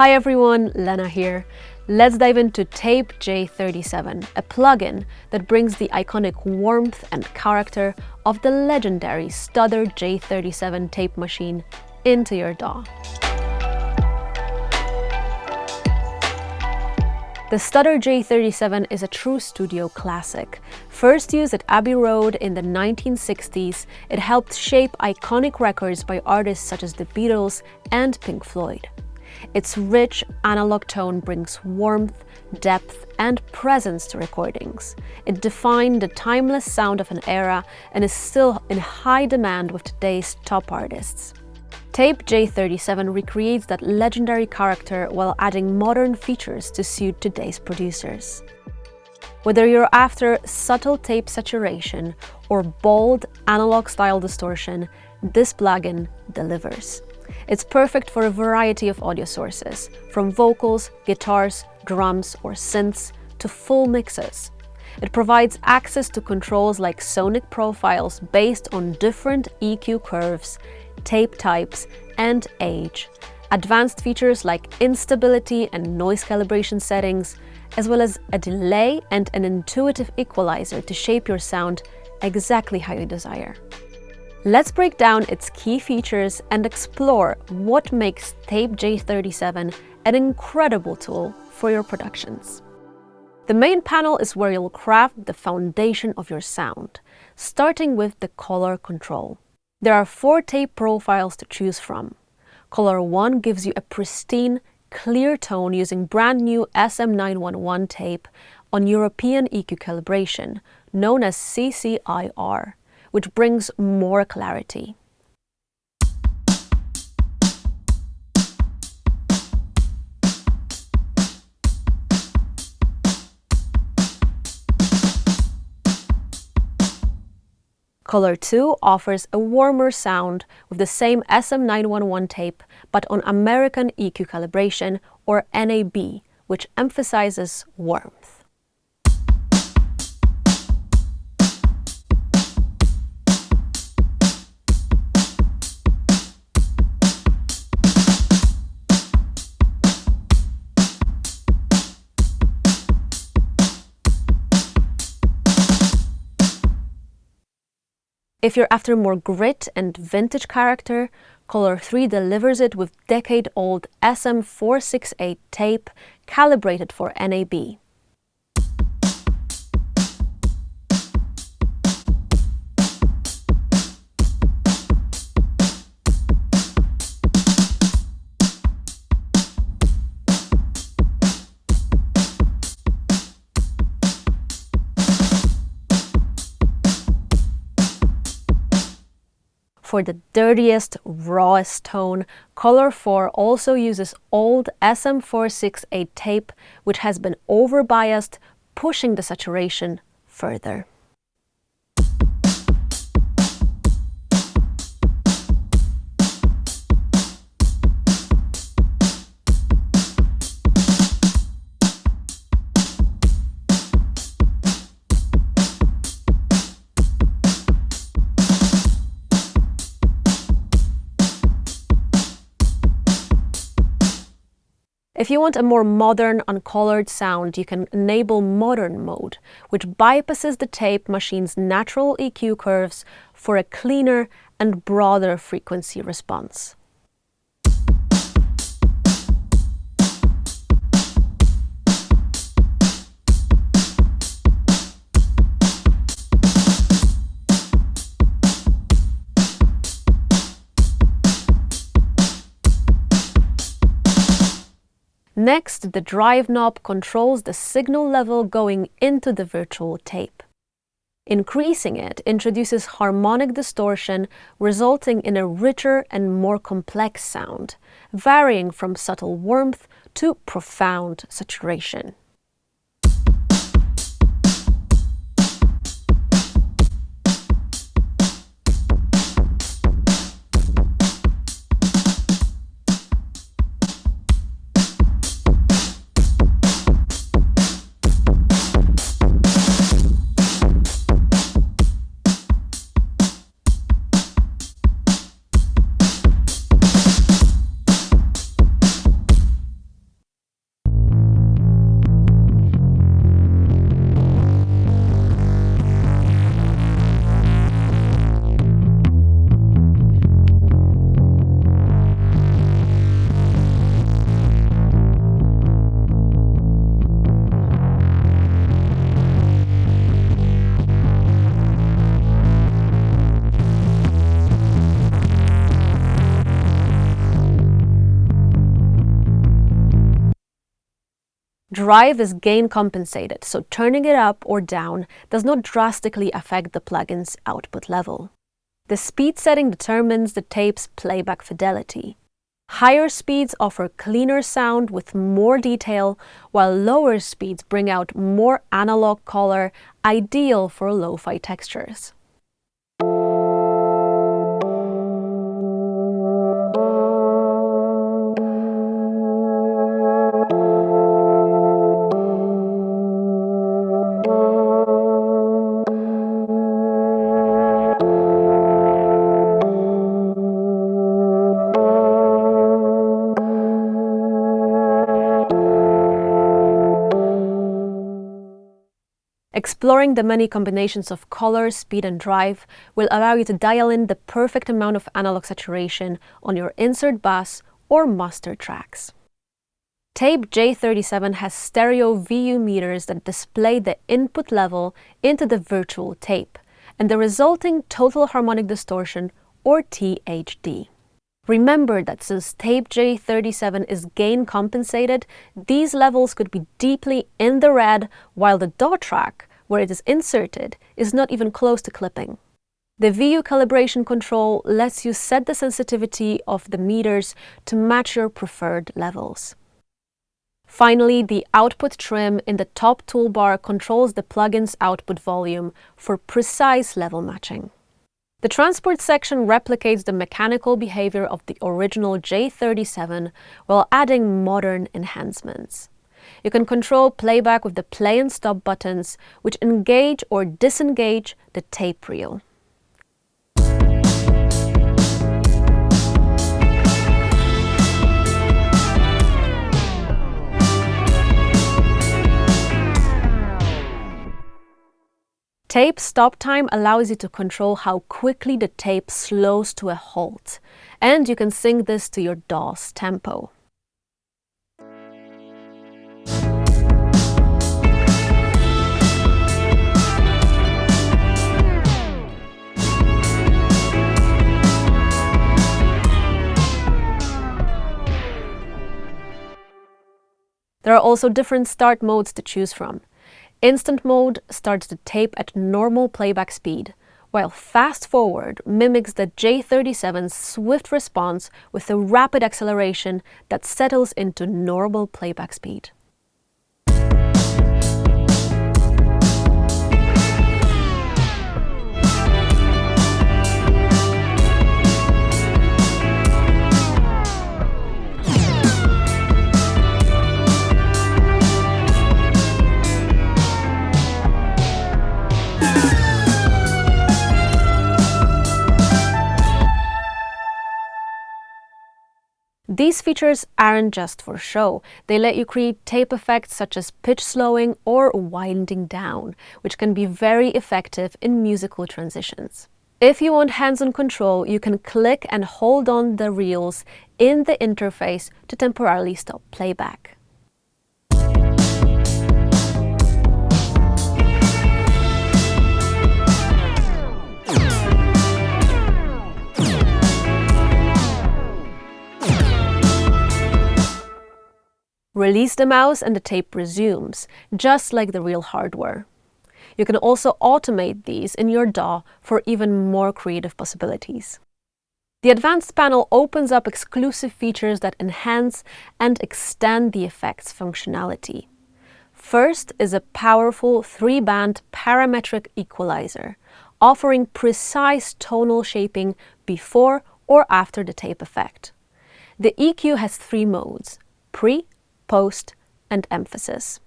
Hi everyone, Lena here. Let's dive into Tape J-37, a plugin that brings the iconic warmth and character of the legendary Studer J-37 tape machine into your DAW. The Studer J-37 is a true studio classic. First used at Abbey Road in the 1960s, it helped shape iconic records by artists such as the Beatles and Pink Floyd. Its rich analog tone brings warmth, depth, and presence to recordings. It defined the timeless sound of an era and is still in high demand with today's top artists. Tape J-37 recreates that legendary character while adding modern features to suit today's producers. Whether you're after subtle tape saturation or bold analog-style distortion, this plugin delivers. It's perfect for a variety of audio sources, from vocals, guitars, drums, or synths to full mixes. It provides access to controls like sonic profiles based on different EQ curves, tape types, and age, advanced features like instability and noise calibration settings, as well as a delay and an intuitive equalizer to shape your sound exactly how you desire. Let's break down its key features and explore what makes Tape J-37 an incredible tool for your productions. The main panel is where you'll craft the foundation of your sound, starting with the color control. There are 4 tape profiles to choose from. Color 1 gives you a pristine, clear tone using brand new SM911 tape on European EQ calibration, known as CCIR, which brings more clarity. Color 2 offers a warmer sound with the same SM911 tape, but on American EQ calibration, or NAB, which emphasizes warmth. If you're after more grit and vintage character, Color 3 delivers it with decade-old SM468 tape calibrated for NAB. For the dirtiest, rawest tone, Color 4 also uses old SM468 tape, which has been over-biased, pushing the saturation further. If you want a more modern, uncolored sound, you can enable Modern Mode, which bypasses the tape machine's natural EQ curves for a cleaner and broader frequency response. Next, the drive knob controls the signal level going into the virtual tape. Increasing it introduces harmonic distortion, resulting in a richer and more complex sound, varying from subtle warmth to profound saturation. drive is gain compensated, so turning it up or down does not drastically affect the plugin's output level. The speed setting determines the tape's playback fidelity. Higher speeds offer cleaner sound with more detail, while lower speeds bring out more analog color, ideal for lo-fi textures. Exploring the many combinations of color, speed, and drive will allow you to dial in the perfect amount of analog saturation on your insert bus or master tracks. Tape J-37 has stereo VU meters that display the input level into the virtual tape and the resulting total harmonic distortion, or THD. Remember that since tape J-37 is gain compensated, these levels could be deeply in the red, while the DAW track, where it is inserted, is not even close to clipping. The VU calibration control lets you set the sensitivity of the meters to match your preferred levels. Finally, the output trim in the top toolbar controls the plugin's output volume for precise level matching. The transport section replicates the mechanical behavior of the original J-37 while adding modern enhancements. You can control playback with the play and stop buttons, which engage or disengage the tape reel. Tape stop time allows you to control how quickly the tape slows to a halt, and you can sync this to your DAW's tempo. There are also different start modes to choose from. Instant mode starts the tape at normal playback speed, while fast forward mimics the J-37's swift response with a rapid acceleration that settles into normal playback speed. These features aren't just for show. They let you create tape effects such as pitch slowing or winding down, which can be very effective in musical transitions. If you want hands-on control, you can click and hold on the reels in the interface to temporarily stop playback. Release the mouse and the tape resumes, just like the real hardware. You can also automate these in your DAW for even more creative possibilities. The advanced panel opens up exclusive features that enhance and extend the effect's functionality. First is a powerful 3-band parametric equalizer, offering precise tonal shaping before or after the tape effect. The EQ has 3 modes: pre, post, and emphasis.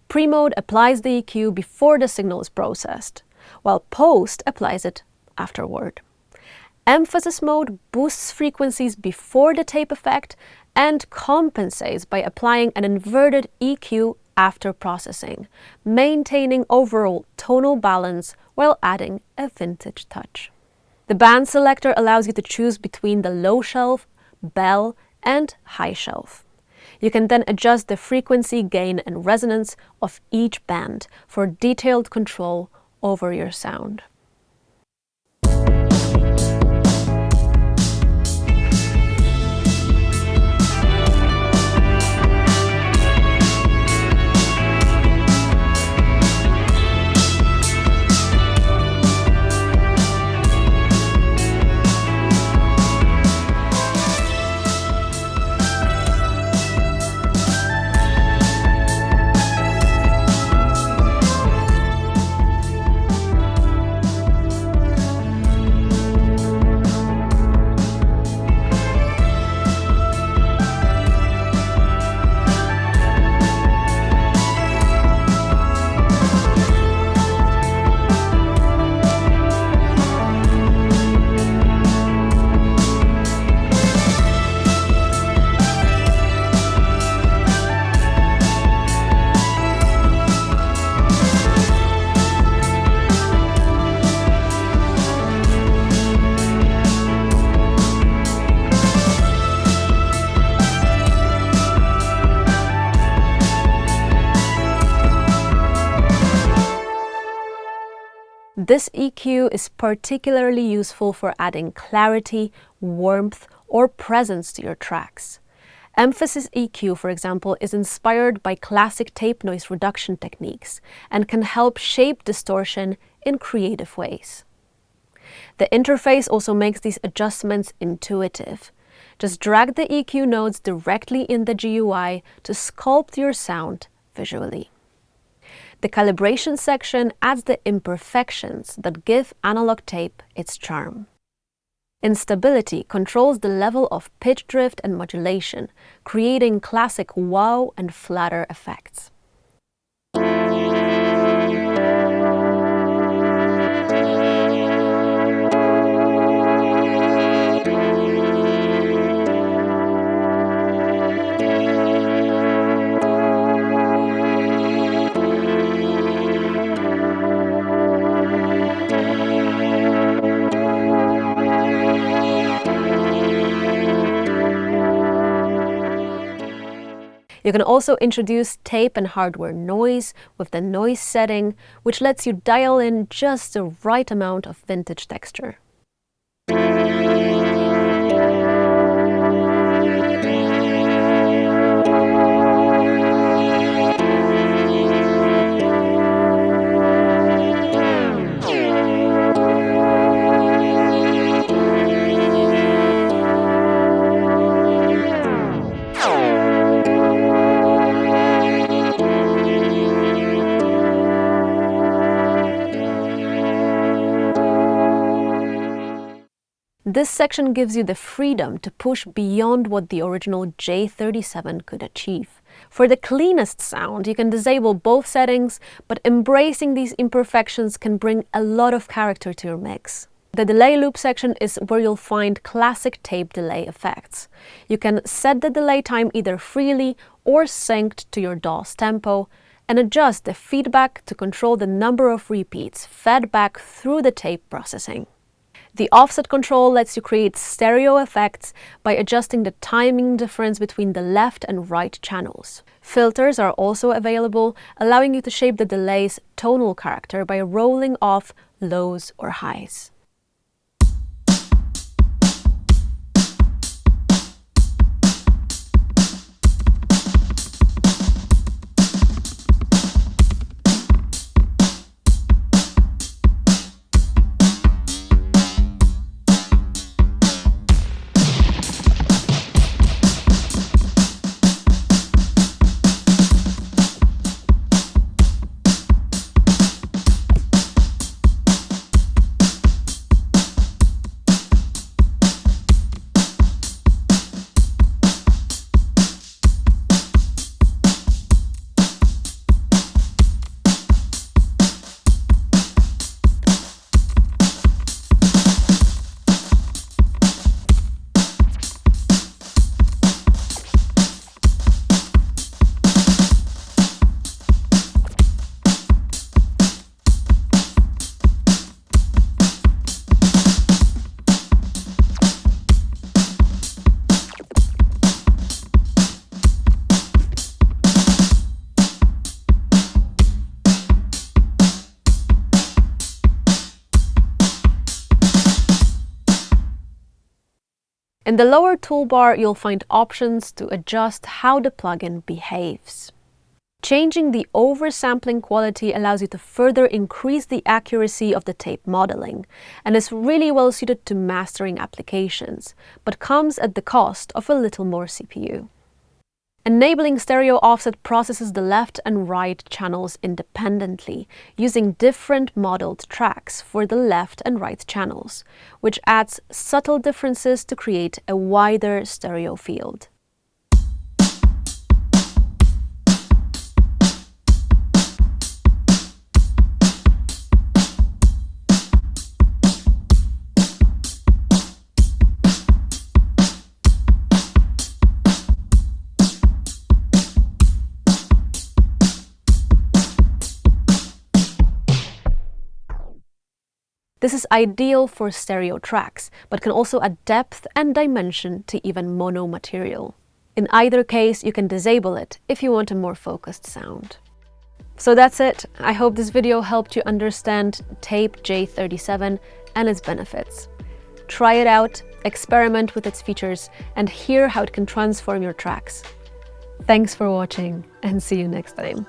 Pre-mode applies the EQ before the signal is processed, while post applies it afterward. Emphasis mode boosts frequencies before the tape effect and compensates by applying an inverted EQ after processing, maintaining overall tonal balance while adding a vintage touch. The band selector allows you to choose between the low shelf, bell, and high shelf. You can then adjust the frequency, gain, and resonance of each band for detailed control over your sound. This EQ is particularly useful for adding clarity, warmth, or presence to your tracks. Emphasis EQ, for example, is inspired by classic tape noise reduction techniques and can help shape distortion in creative ways. The interface also makes these adjustments intuitive. Just drag the EQ nodes directly in the GUI to sculpt your sound visually. The calibration section adds the imperfections that give analog tape its charm. Instability controls the level of pitch drift and modulation, creating classic wow and flatter effects. You can also introduce tape and hardware noise with the noise setting, which lets you dial in just the right amount of vintage texture. This section gives you the freedom to push beyond what the original J-37 could achieve. For the cleanest sound, you can disable both settings, but embracing these imperfections can bring a lot of character to your mix. The delay loop section is where you'll find classic tape delay effects. You can set the delay time either freely or synced to your DAW's tempo, and adjust the feedback to control the number of repeats fed back through the tape processing. The offset control lets you create stereo effects by adjusting the timing difference between the left and right channels. Filters are also available, allowing you to shape the delay's tonal character by rolling off lows or highs. In the lower toolbar, you'll find options to adjust how the plugin behaves. Changing the oversampling quality allows you to further increase the accuracy of the tape modeling, and is really well suited to mastering applications, but comes at the cost of a little more CPU. Enabling stereo offset processes the left and right channels independently, using different modeled tracks for the left and right channels, which adds subtle differences to create a wider stereo field. This is ideal for stereo tracks, but can also add depth and dimension to even mono material. In either case, you can disable it if you want a more focused sound. So that's it. I hope this video helped you understand tape J-37 and its benefits. Try it out, experiment with its features, and hear how it can transform your tracks. Thanks for watching, and see you next time.